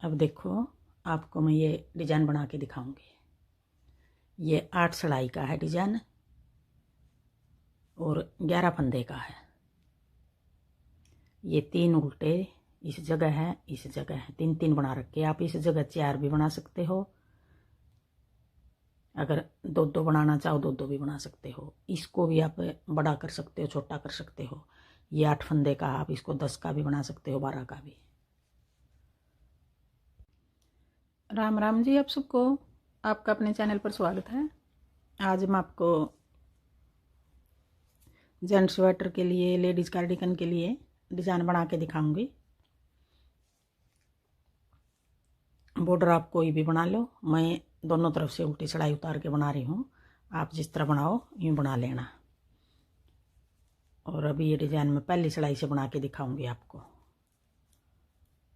अब देखो, आपको मैं ये डिजाइन बना के दिखाऊंगी। ये 8 सिलाई का है डिजाइन और 11 फंदे का है। ये 3 उल्टे इस जगह है, इस जगह है, 3-3 बना रखे। आप इस जगह 4 भी बना सकते हो। अगर 2-2 बनाना चाहो 2-2 भी बना सकते हो। इसको भी आप बड़ा कर सकते हो, छोटा कर सकते हो। ये 8 फंदे का, आप इसको 10 का भी बना सकते हो, 12 का भी। राम राम जी आप सबको, आपका अपने चैनल पर स्वागत है। आज मैं आपको जेंट्स स्वेटर के लिए, लेडीज़ कार्डिगन के लिए डिज़ाइन बना के दिखाऊंगी। बॉर्डर आप कोई भी बना लो, मैं दोनों तरफ से उल्टी सिलाई उतार के बना रही हूँ। आप जिस तरह बनाओ यूँ बना लेना। और अभी ये डिज़ाइन मैं पहली सिलाई से बना के दिखाऊंगी आपको।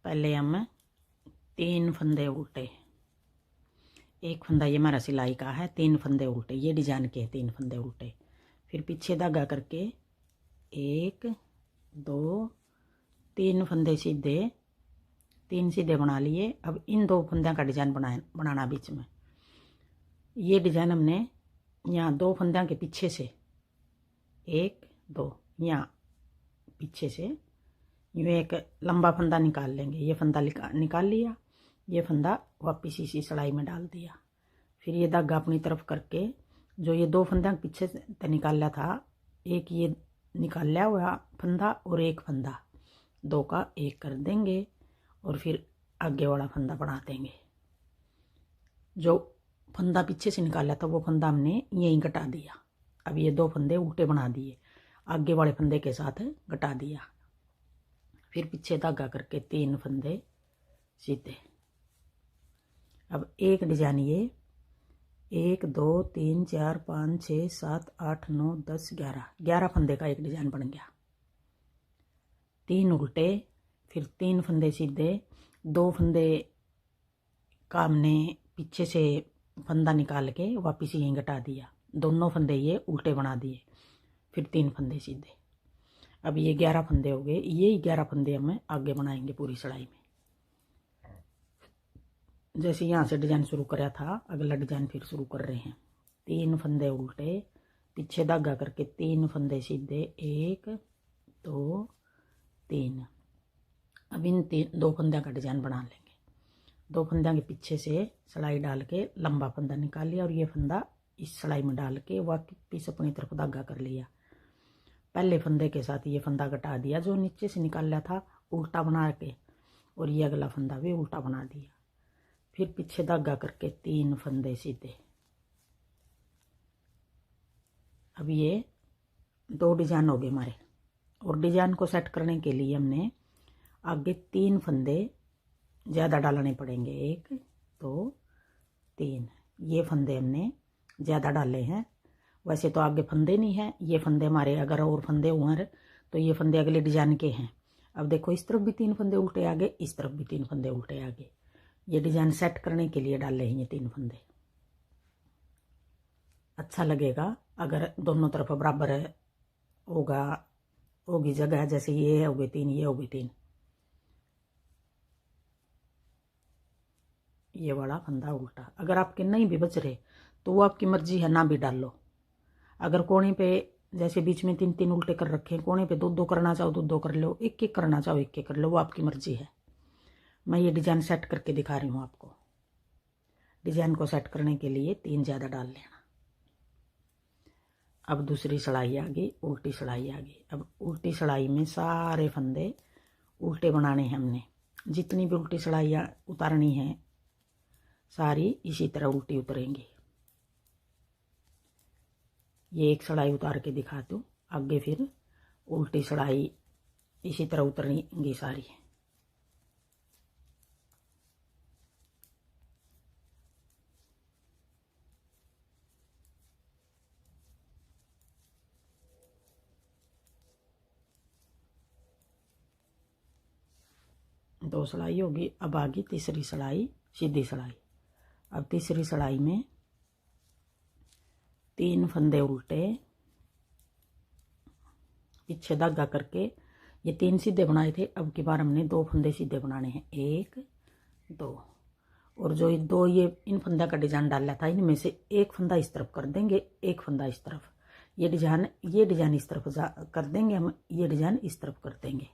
पहले हम 3 फंदे उल्टे, एक फंदा ये हमारा सिलाई का है, 3 फंदे उल्टे, ये डिजाइन के 3 फंदे उल्टे। फिर पीछे धागा करके 1 2 3 फंदे सीधे, 3 सीधे बना लिए। अब इन 2 फंदों का डिजाइन बनाना बीच में। ये डिजाइन हमने यहाँ 2 फंदों के पीछे से 1 2 यहाँ पीछे से यूँ एक लंबा फंदा निकाल लेंगे। ये फंदा निकाल लिया, ये फंदा वापिस इसी सिलाई में डाल दिया। फिर ये धागा अपनी तरफ करके जो ये 2 फंदा पीछे से निकाल लिया था, एक ये निकाल लिया हुआ फंदा और एक फंदा, 2 का 1 कर देंगे और फिर आगे वाला फंदा बना देंगे। जो फंदा पीछे से निकाला था वो फंदा हमने यहीं घटा दिया। अब ये 2 फंदे उल्टे बना दिए, आगे वाले फंदे के साथ घटा दिया। फिर पीछे धागा करके 3 फंदे सीधे। अब एक डिजाइन ये 1 2 3 4 5 6 7 8 9 10 11 फंदे का एक डिजाइन बन गया। 3 उल्टे, फिर 3 फंदे सीधे, 2 फंदे का हमने पीछे से फंदा निकाल के वापिस यहीं घटा दिया। दोनों फंदे ये उल्टे बना दिए, फिर 3 फंदे सीधे। अब ये 11 फंदे हो गए। ये 11 फंदे हमें आगे बनाएंगे पूरी सिलाई में। जैसे यहाँ से डिजाइन शुरू कराया था, अगला डिजाइन फिर शुरू कर रहे हैं। 3 फंदे उल्टे, पीछे धागा करके 3 फंदे सीधे, 1 2 3। अब इन 2 फंदे का डिजाइन बना लेंगे। 2 फंदे के पीछे से सिलाई डाल के लंबा फंदा निकाल लिया और ये फंदा इस सिलाई में डाल के वापिस अपनी तरफ धागा कर लिया। पहले फंदे के साथ ये फंदा घटा दिया जो नीचे से निकाल लिया था उल्टा बना के, और ये अगला फंदा भी उल्टा बना दिया। फिर पीछे धागा करके 3 फंदे सीधे। अब ये 2 डिजाइन हो गए हमारे। और डिजाइन को सेट करने के लिए हमने आगे 3 फंदे ज़्यादा डालने पड़ेंगे। 1 2 3, ये फंदे हमने ज़्यादा डाले हैं। वैसे तो आगे फंदे नहीं हैं, ये फंदे हमारे अगर और फंदे हुए तो ये फंदे अगले डिजाइन के हैं। अब देखो, इस तरफ भी 3 फंदे उल्टे आगे, इस तरफ भी 3 फंदे उल्टे आगे। ये डिजाइन सेट करने के लिए डाले हैं ये 3 फंदे। अच्छा लगेगा अगर दोनों तरफ बराबर होगी जगह। जैसे ये हो गए 3, ये हो गए 3। ये वाला फंदा उल्टा। अगर आपके नहीं भी बच रहे तो वो आपकी मर्जी है, ना भी डालो। अगर कोने पे जैसे बीच में 3-3 उल्टे कर रखे हैं, कोने पे 2-2 करना चाहो 2-2 कर लो, 1-1 करना चाहो 1-1 कर लो, वो आपकी मर्जी है। मैं ये डिजाइन सेट करके दिखा रही हूँ आपको। डिजाइन को सेट करने के लिए 3 ज़्यादा डाल लेना। अब दूसरी सिलाई आ गई, उल्टी सिलाई आ गई। अब उल्टी सिलाई में सारे फंदे उल्टे बनाने हैं हमने। जितनी भी उल्टी सिलाई उतारनी है सारी इसी तरह उल्टी उतरेंगी। ये एक सिलाई उतार के दिखा दूँ, आगे फिर उल्टी सिलाई इसी तरह उतरेंगी सारी। दो सिलाई होगी। अब आ गई तीसरी सिलाई, सीधी सिलाई। अब तीसरी सिलाई में 3 फंदे उल्टे, पीछे धागा करके ये 3 सीधे बनाए थे। अब की बार हमने 2 फंदे सीधे बनाने हैं। 1 दो, और जो दो ये इन फंदा का डिजाइन डाला था, इनमें से एक फंदा इस तरफ कर देंगे, एक फंदा इस तरफ। ये डिजाइन इस तरफ कर देंगे हम, ये डिजाइन इस तरफ कर देंगे।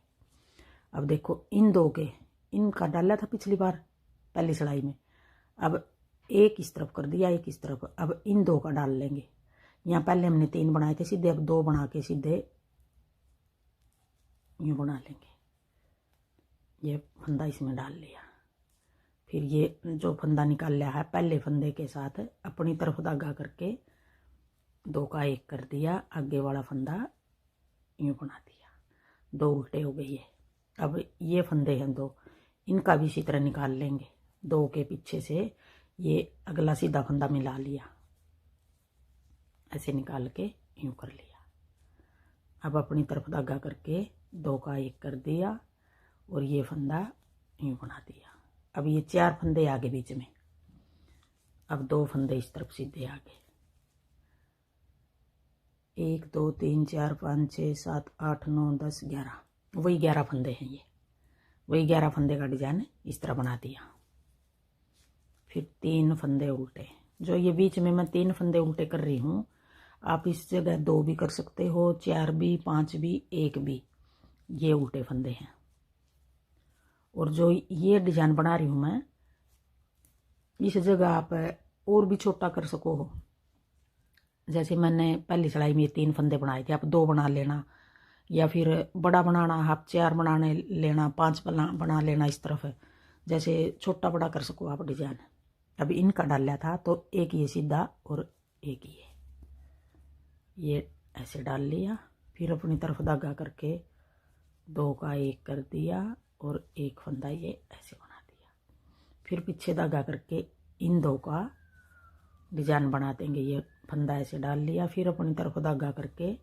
अब देखो इन दो के, इनका डाला था पिछली बार पहली सिलाई में, अब एक इस तरफ कर दिया, एक इस तरफ। अब इन दो का डाल लेंगे। यहाँ पहले हमने 3 बनाए थे सीधे, अब 2 बना के सीधे यूं बना लेंगे। ये फंदा इसमें डाल लिया। फिर ये जो फंदा निकाल लिया है पहले फंदे के साथ अपनी तरफ धागा करके 2 का 1 कर दिया, आगे वाला फंदा यूं बना दिया, 2 उल्टे हो गए ये। अब ये फंदे हैं 2, इनका भी इसी तरह निकाल लेंगे। 2 के पीछे से ये अगला सीधा फंदा मिला लिया, ऐसे निकाल के यूं कर लिया। अब अपनी तरफ धागा करके 2 का 1 कर दिया और ये फंदा यूं बना दिया। अब ये 4 फंदे आगे बीच में, अब 2 फंदे इस तरफ सीधे आगे, 1 2 3 4 5 6 7 8 9 10 11, वही 11 फंदे हैं। ये वही 11 फंदे का डिजाइन इस तरह बना दिया। फिर 3 फंदे उल्टे, जो ये बीच में मैं 3 फंदे उल्टे कर रही हूँ, आप इस जगह 2 भी कर सकते हो, 4 भी, 5 भी, 1 भी, ये उल्टे फंदे हैं। और जो ये डिजाइन बना रही हूँ मैं, इस जगह आप और भी छोटा कर सको हो। जैसे मैंने पहली सिलाई में 3 फंदे बनाए थे, आप 2 बना लेना, या फिर बड़ा बनाना आप 4 बनाने लेना, 5 बना लेना इस तरफ, जैसे छोटा बड़ा कर सको आप डिजाइन। अब इनका डाला था तो एक ये सीधा और एक ये ऐसे डाल लिया। फिर अपनी तरफ धागा करके 2 का 1 कर दिया और एक फंदा ये ऐसे बना दिया। फिर पीछे धागा करके इन 2 का डिजाइन बना देंगे। ये फंदा ऐसे डाल लिया, फिर अपनी तरफ धागा करके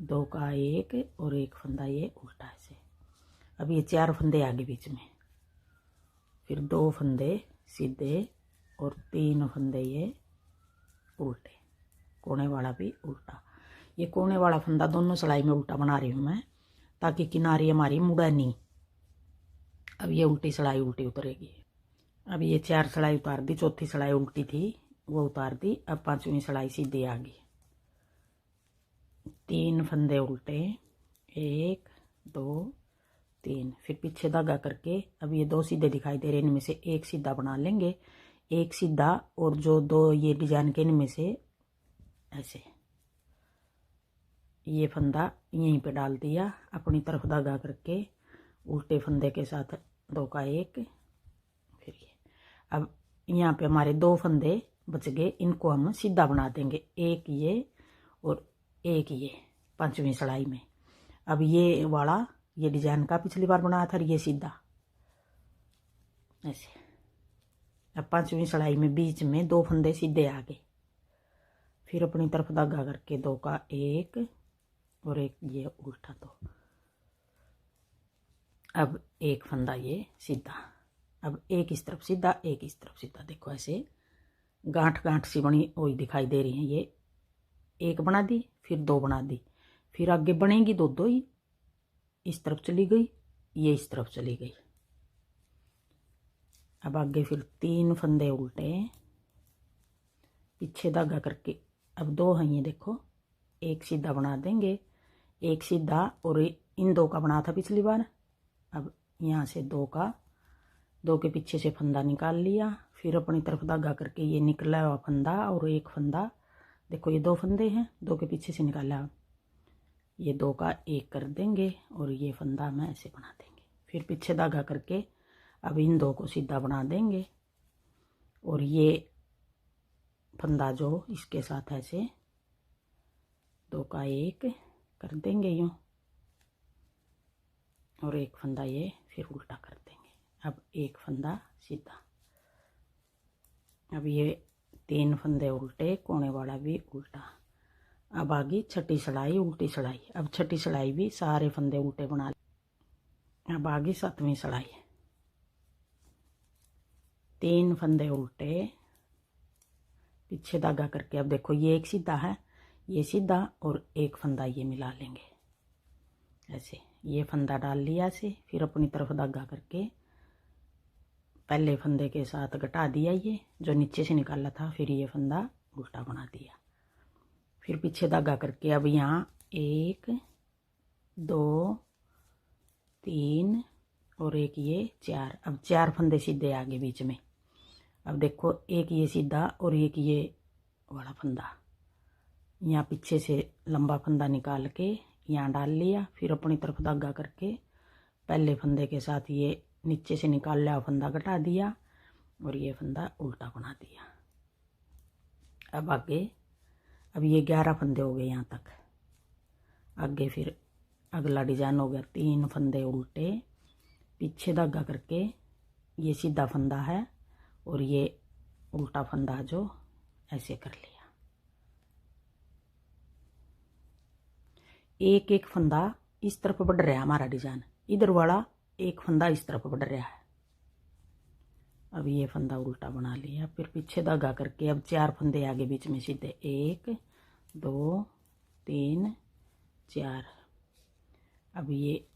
2 का 1 और एक फंदा ये उल्टा ऐसे। अब ये 4 फंदे आगे बीच में, फिर 2 फंदे सीधे और 3 फंदे ये उल्टे, कोने वाला भी उल्टा। ये कोने वाला फंदा दोनों सिलाई में उल्टा बना रही हूँ मैं, ताकि किनारी हमारी मुड़े नहीं। अब ये उल्टी सिलाई उल्टी उतरेगी। अब ये 4 सिलाई उतार दी, चौथी सिलाई उल्टी थी वो उतार दी। अब 5वीं सिलाई सीधी आ गई। 3 फंदे उल्टे, 1 2 3, फिर पीछे धागा करके अब ये 2 सीधे दिखाई दे रहे, इनमें से एक सीधा बना लेंगे, एक सीधा, और जो 2 ये डिजाइन के इनमें से ऐसे ये फंदा यहीं पे डाल दिया। अपनी तरफ धागा करके उल्टे फंदे के साथ 2 का 1, फिर ये। अब यहाँ पे हमारे 2 फंदे बच गए, इनको हम सीधा बना देंगे, एक ये और एक ये 5वीं सिलाई में। अब ये वाला ये डिजाइन का पिछली बार बनाया था, ये सीधा ऐसे। अब 5वीं सिलाई में बीच में 2 फंदे सीधे आ गए। फिर अपनी तरफ धागा करके 2 का 1 और एक ये उल्टा 2। अब एक फंदा ये सीधा, अब एक इस तरफ सीधा, एक इस तरफ सीधा। देखो ऐसे गांठ गांठ सी बनी हुई दिखाई दे रही है। ये एक बना दी, फिर 2 बना दी, फिर आगे बनेगी 2 ही, इस तरफ चली गई, ये इस तरफ चली गई। अब आगे फिर 3 फंदे उल्टे, पीछे धागा करके अब 2 हैं ये देखो, एक सीधा बना देंगे, एक सीधा और इन 2 का बना था पिछली बार। अब यहाँ से 2 का, 2 के पीछे से फंदा निकाल लिया, फिर अपनी तरफ धागा करके ये निकला हुआ फंदा और एक फंदा, देखो ये 2 फंदे हैं, 2 के पीछे से निकाला, ये 2 का 1 कर देंगे और ये फंदा में ऐसे बना देंगे। फिर पीछे धागा करके अब इन 2 को सीधा बना देंगे और ये फंदा जो इसके साथ ऐसे 2 का 1 कर देंगे यूं, और एक फंदा ये फिर उल्टा कर देंगे। अब एक फंदा सीधा। अब ये 3 फंदे उल्टे, कोने वाला भी उल्टा। अब आगे छठी सिलाई उल्टी सिलाई। अब छठी सिलाई भी सारे फंदे उल्टे बना ले। अब आगे 7वीं सिलाई, 3 फंदे उल्टे, पीछे धागा करके अब देखो ये एक सीधा है, ये सीधा और एक फंदा ये मिला लेंगे ऐसे। ये फंदा डाल लिया ऐसे, फिर अपनी तरफ धागा करके पहले फंदे के साथ घटा दिया ये जो नीचे से निकाला था, फिर ये फंदा उल्टा बना दिया, फिर पीछे धागा करके अब यहाँ 1 2 3 और एक ये 4। अब 4 फंदे सीधे आगे बीच में। अब देखो एक ये सीधा और एक ये वाला फंदा, यहाँ पीछे से लंबा फंदा निकाल के यहाँ डाल लिया, फिर अपनी तरफ धागा करके पहले फंदे के साथ ये नीचे से निकाल लिया फंदा घटा दिया और ये फंदा उल्टा बना दिया। अब आगे, अब ये 11 फंदे हो गए यहाँ तक। आगे फिर अगला डिजाइन हो गया 3 फंदे उल्टे, पीछे धागा करके ये सीधा फंदा है और ये उल्टा फंदा जो ऐसे कर लिया। एक एक फंदा इस तरफ बढ़ रहा है हमारा डिजाइन, इधर वाला एक फंदा इस तरफ बढ़ रहा है। अब ये फंदा उल्टा बना लिया, फिर पीछे धागा करके अब 4 फंदे आगे बीच में सीधे 1 2 3 4। अब ये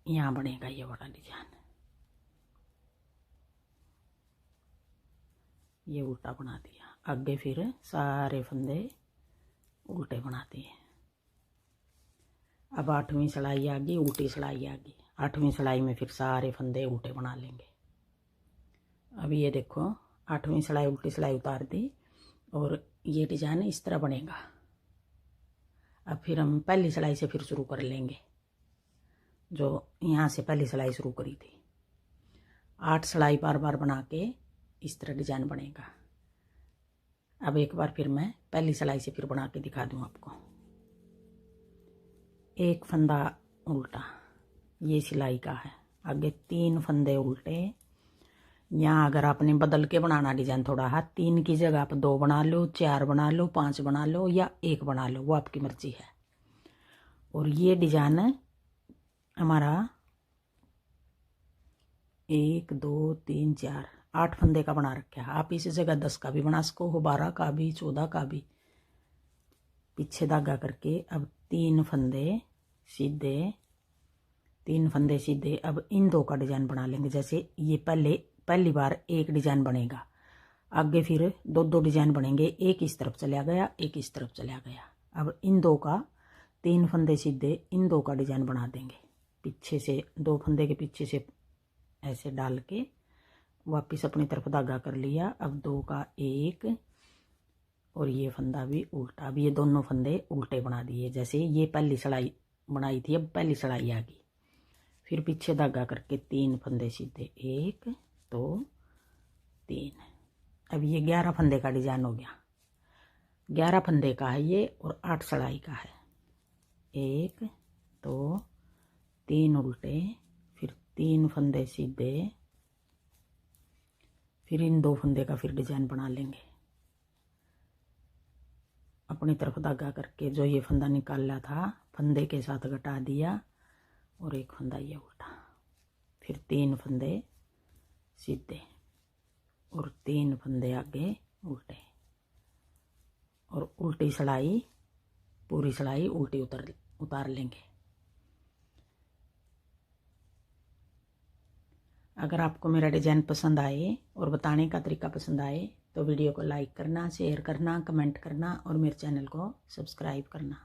यहाँ बनेगा ये वाला डिजाइन, ये उल्टा बना दिया। आगे फिर सारे फंदे उल्टे बना दिए। अब 8वीं सिलाई आ गई, उल्टी सिलाई आ गई। 8वीं सिलाई में फिर सारे फंदे उल्टे बना लेंगे। अब ये देखो 8वीं सिलाई उल्टी सिलाई उतार दी और ये डिजाइन इस तरह बनेगा। अब फिर हम पहली सिलाई से फिर शुरू कर लेंगे, जो यहाँ से पहली सिलाई शुरू करी थी। 8 सिलाई बार बार बना के इस तरह डिजाइन बनेगा। अब एक बार फिर मैं पहली सिलाई से फिर बना के दिखा दूँ आपको। एक फंदा उल्टा, ये सिलाई का है। आगे 3 फंदे उल्टे। यहाँ अगर आपने बदल के बनाना डिजाइन थोड़ा है, 3 की जगह आप 2 बना लो, 4 बना लो, 5 बना लो या 1 बना लो, वो आपकी मर्जी है। और ये डिजाइन हमारा 1 2 3 4 8 फंदे का बना रखा है। आप इस जगह 10 का भी बना सको हो, 12 का भी, 14 का भी। पीछे धागा करके अब 3 फंदे सीधे, 3 फंदे सीधे। अब इन 2 का डिजाइन बना लेंगे। जैसे ये पहली बार एक डिजाइन बनेगा, आगे फिर 2 डिजाइन बनेंगे, एक इस तरफ चला गया, एक इस तरफ चला गया। अब इन 2 का 3 फंदे सीधे, इन 2 का डिजाइन बना देंगे। पीछे से 2 फंदे के पीछे से ऐसे डाल के वापस अपनी तरफ धागा कर लिया। अब 2 का 1 और ये फंदा भी उल्टा। अब ये दोनों फंदे उल्टे बना दिए, जैसे ये पहली सिलाई बनाई थी, अब पहली सिलाई आ गई। फिर पीछे धागा करके 3 फंदे सीधे, 1 2 3। अब ये 11 फंदे का डिजाइन हो गया। 11 फंदे का है ये और 8 सिलाई का है। 1 2 3 उल्टे, फिर 3 फंदे सीधे, फिर इन 2 फंदे का फिर डिजाइन बना लेंगे। अपनी तरफ धागा करके जो ये फंदा निकाला था फंदे के साथ घटा दिया और एक फंदा ये उल्टा, फिर 3 फंदे सीधे और 3 फंदे आगे उल्टे, और उल्टी सिलाई पूरी सिलाई उल्टी उतार लेंगे। अगर आपको मेरा डिजाइन पसंद आए और बताने का तरीका पसंद आए तो वीडियो को लाइक करना, शेयर करना, कमेंट करना और मेरे चैनल को सब्सक्राइब करना।